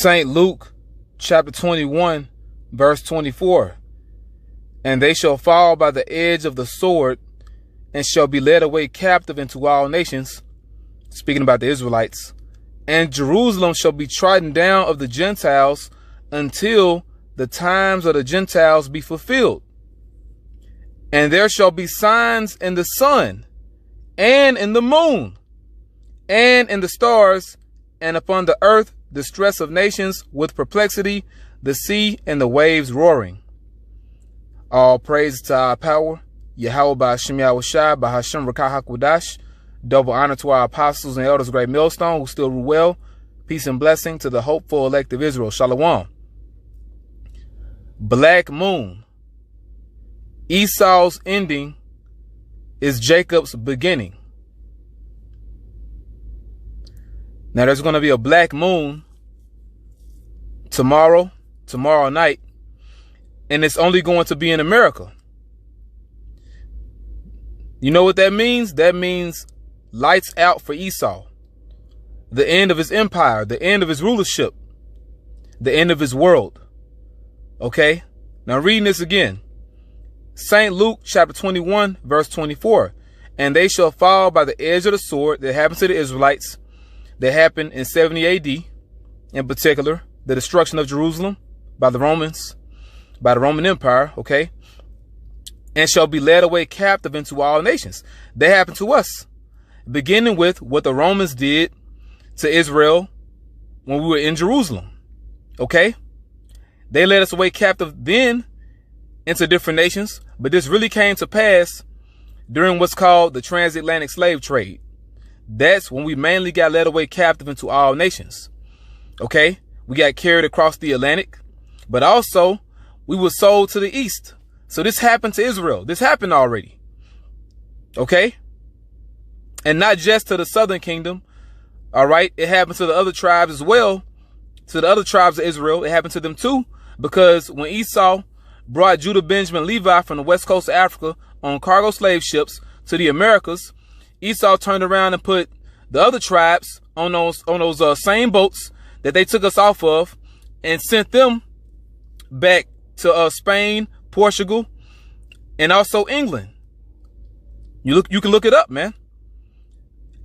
St. Luke chapter 21, verse 24. And they shall fall by the edge of the sword, and shall be led away captive into all nations. Speaking about the Israelites. And Jerusalem shall be trodden down of the Gentiles until the times of the Gentiles be fulfilled. And there shall be signs in the sun, and in the moon, and in the stars, and upon the earth distress of nations with perplexity, the sea and the waves roaring. All praise to our power, Yahawashi, by Hashem Rakah HaKodash. Double honor to our apostles and elders of Great Millstone who still rule well. Peace and blessing to the hopeful elect of Israel. Shalom. Black moon. Esau's ending is Jacob's beginning. Now there's going to be a black moon tomorrow night, and it's only going to be in America. You know what that means? That means lights out for Esau. The end of his empire, the end of his rulership, the end of his world. Okay? Now reading this again. St. Luke chapter 21, verse 24. And they shall fall by the edge of the sword. That happened to the Israelites. That happened in 70 AD. In particular, the destruction of Jerusalem by the Romans, by the Roman Empire. Okay? And shall be led away captive into all nations. That happened to us. Beginning with what the Romans did to Israel when we were in Jerusalem. Okay? They led us away captive then into different nations, but this really came to pass during what's called the transatlantic slave trade. That's when we mainly got led away captive into all nations. Okay? We got carried across the Atlantic, but also we were sold to the east. So this happened to Israel. This happened already. Okay? And not just to the southern kingdom. All right. It happened to the other tribes as well. To the other tribes of Israel. It happened to them too. Because when Esau brought Judah, Benjamin, Levi from the west coast of Africa on cargo slave ships to the Americas, Esau turned around and put the other tribes on those same boats that they took us off of and sent them back to Spain, Portugal, and also England. You can look it up, man.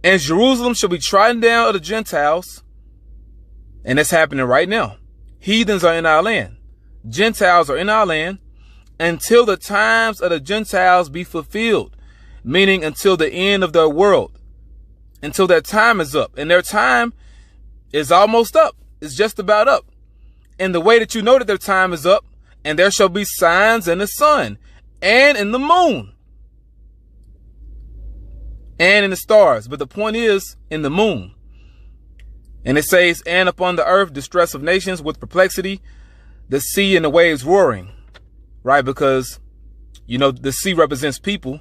And Jerusalem shall be trodden down of the Gentiles. And that's happening right now. Heathens are in our land. Gentiles are in our land until the times of the Gentiles be fulfilled. Meaning until the end of their world. Until their time is up. And their time is almost up. It's just about up. And the way that you know that their time is up, and there shall be signs in the sun and in the moon and in the stars. But the point is in the moon. And it says, and upon the earth, distress of nations with perplexity, the sea and the waves roaring. Right? Because, you know, the sea represents people.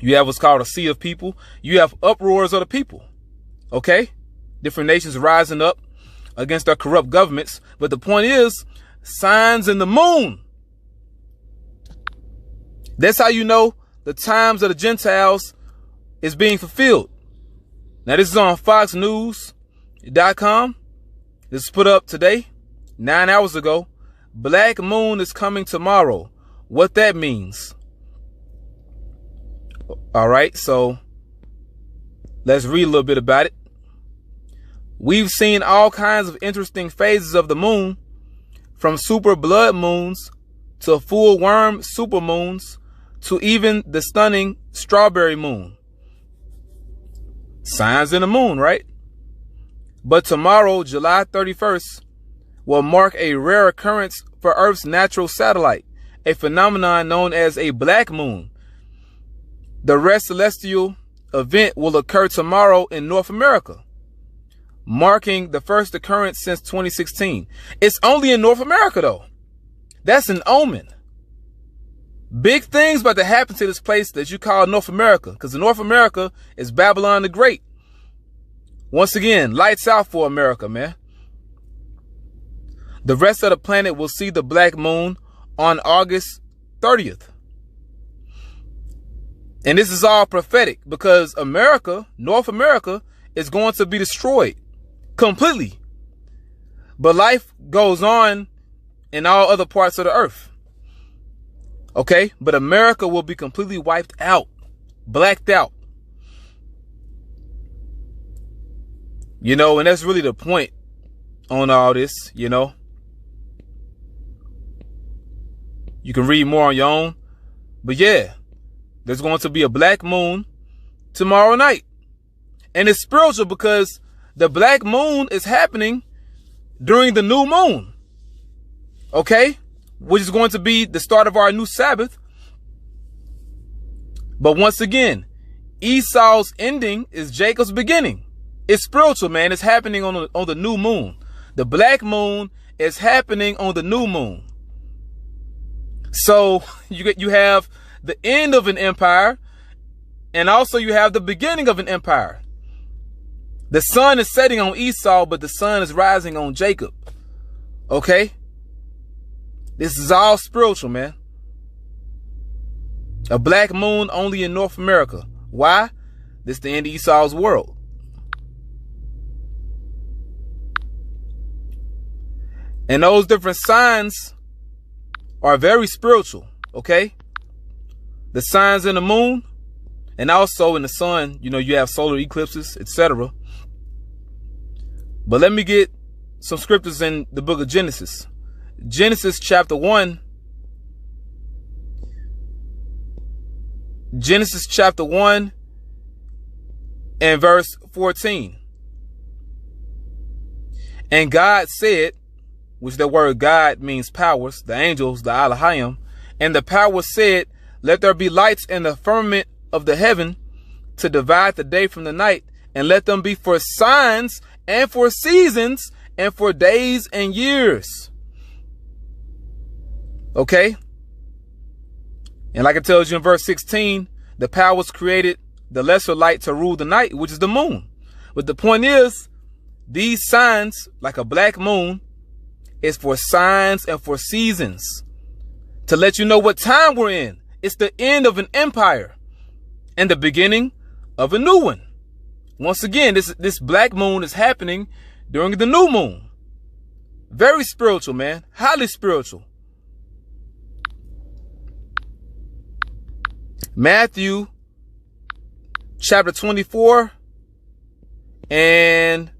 You have what's called a sea of people. You have uproars of the people. Okay? Different nations rising up against their corrupt governments. But the point is, signs in the moon. That's how you know the times of the Gentiles is being fulfilled. Now this is on foxnews.com. This is put up today, 9 hours ago. Black moon is coming tomorrow. What that means. All right, so let's read a little bit about it. We've seen all kinds of interesting phases of the moon, from super blood moons to full worm super moons to even the stunning strawberry moon. Signs in the moon, right? But tomorrow, July 31st, will mark a rare occurrence for Earth's natural satellite, a phenomenon known as a black moon. The rare celestial event will occur tomorrow in North America, marking the first occurrence since 2016. It's only in North America, though. That's an omen. Big things about to happen to this place that you call North America, because North America is Babylon the Great. Once again, lights out for America, man. The rest of the planet will see the black moon on August 30th. And this is all prophetic because America, North America, is going to be destroyed completely. But life goes on in all other parts of the earth. Okay? But America will be completely wiped out, blacked out. You know, and that's really the point on all this, you know. You can read more on your own. But yeah, there's going to be a black moon tomorrow night. And it's spiritual because the black moon is happening during the new moon. Okay? Which is going to be the start of our new Sabbath. But once again, Esau's ending is Jacob's beginning. It's spiritual, man. It's happening on the new moon. The black moon is happening on the new moon. So you have the end of an empire, and also you have the beginning of an empire. The sun is setting on Esau, but the sun is rising on Jacob. Okay? This is all spiritual, man. A black moon only in North America. Why? This is the end of Esau's world. And those different signs are very spiritual, okay? The signs in the moon and also in the sun, you know, you have solar eclipses, etc. But let me get some scriptures in the book of Genesis. Genesis chapter 1. Genesis chapter 1 and verse 14. And God said, which the word God means powers, the angels, the Elohim, and the powers said, let there be lights in the firmament of the heaven to divide the day from the night, and let them be for signs and for seasons and for days and years. Okay? And like it tells you in verse 16, the powers created the lesser light to rule the night, which is the moon. But the point is, these signs, like a black moon, is for signs and for seasons, to let you know what time we're in. It's the end of an empire and the beginning of a new one. Once again, this black moon is happening during the new moon. Very spiritual, man. Highly spiritual. Matthew chapter 24 and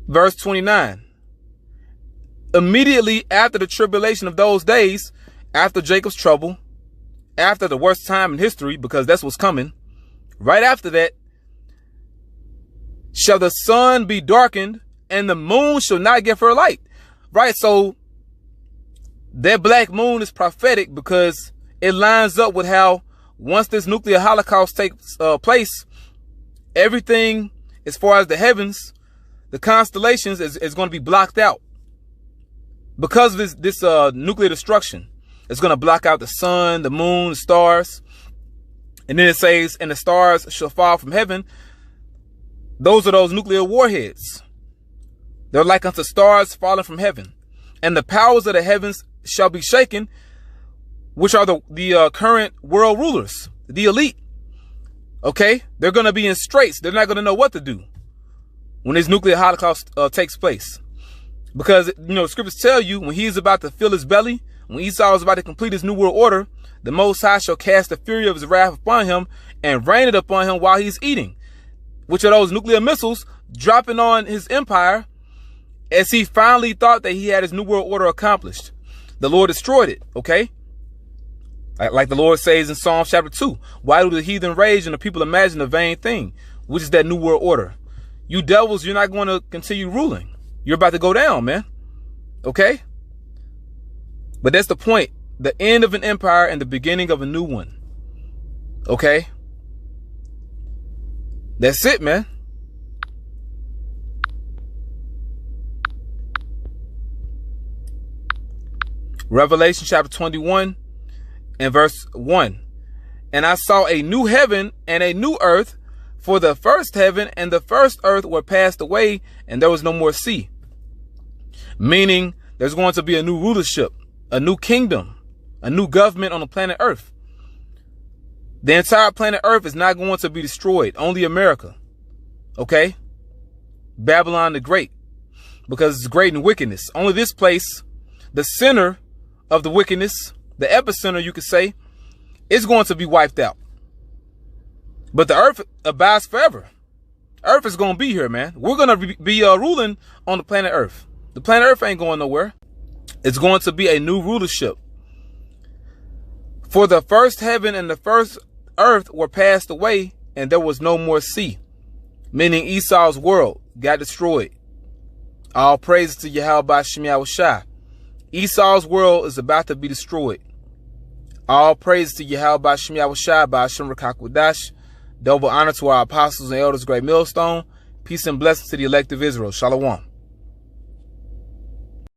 verse 29. Immediately after the tribulation of those days, after Jacob's trouble, after the worst time in history, because that's what's coming, right after that, shall the sun be darkened and the moon shall not give her light. Right? So that black moon is prophetic because it lines up with how once this nuclear holocaust takes place, everything as far as the heavens, the constellations is going to be blocked out because of this nuclear destruction. It's going to block out the sun, the moon, the stars. And then it says, and the stars shall fall from heaven. Those are those nuclear warheads. They're like unto stars falling from heaven. And the powers of the heavens shall be shaken, which are the current world rulers, the elite. Okay? They're going to be in straits. They're not going to know what to do when this nuclear holocaust takes place. Because, you know, scriptures tell you when he's about to fill his belly, when Esau is about to complete his new world order, the Most High shall cast the fury of his wrath upon him and rain it upon him while he's eating, which are those nuclear missiles dropping on his empire as he finally thought that he had his new world order accomplished. The Lord destroyed it, okay? Like the Lord says in Psalm chapter 2, why do the heathen rage and the people imagine a vain thing, which is that new world order? You devils, you're not going to continue ruling. You're about to go down, man. Okay? But that's the point. The end of an empire and the beginning of a new one. Okay? That's it, man. Revelation chapter 21 and verse 1. And I saw a new heaven and a new earth, for the first heaven and the first earth were passed away, and there was no more sea. Meaning there's going to be a new rulership, a new kingdom, a new government on the planet Earth. The entire planet Earth is not going to be destroyed. Only America. Okay? Babylon the Great because it's great in wickedness. Only this place, the center of the wickedness, the epicenter, you could say, is going to be wiped out. But the earth abides forever. Earth is going to be here, man. We're going to be ruling on the planet Earth. The planet Earth ain't going nowhere. It's going to be a new rulership. For the first heaven and the first earth were passed away, and there was no more sea. Meaning Esau's world got destroyed. All praises to Yahawashi. Esau's world is about to be destroyed. All praises to Yahawashi by Hashem Rakakwadash. Double honor to our apostles and elders, great millstone. Peace and blessings to the elect of Israel. Shalom.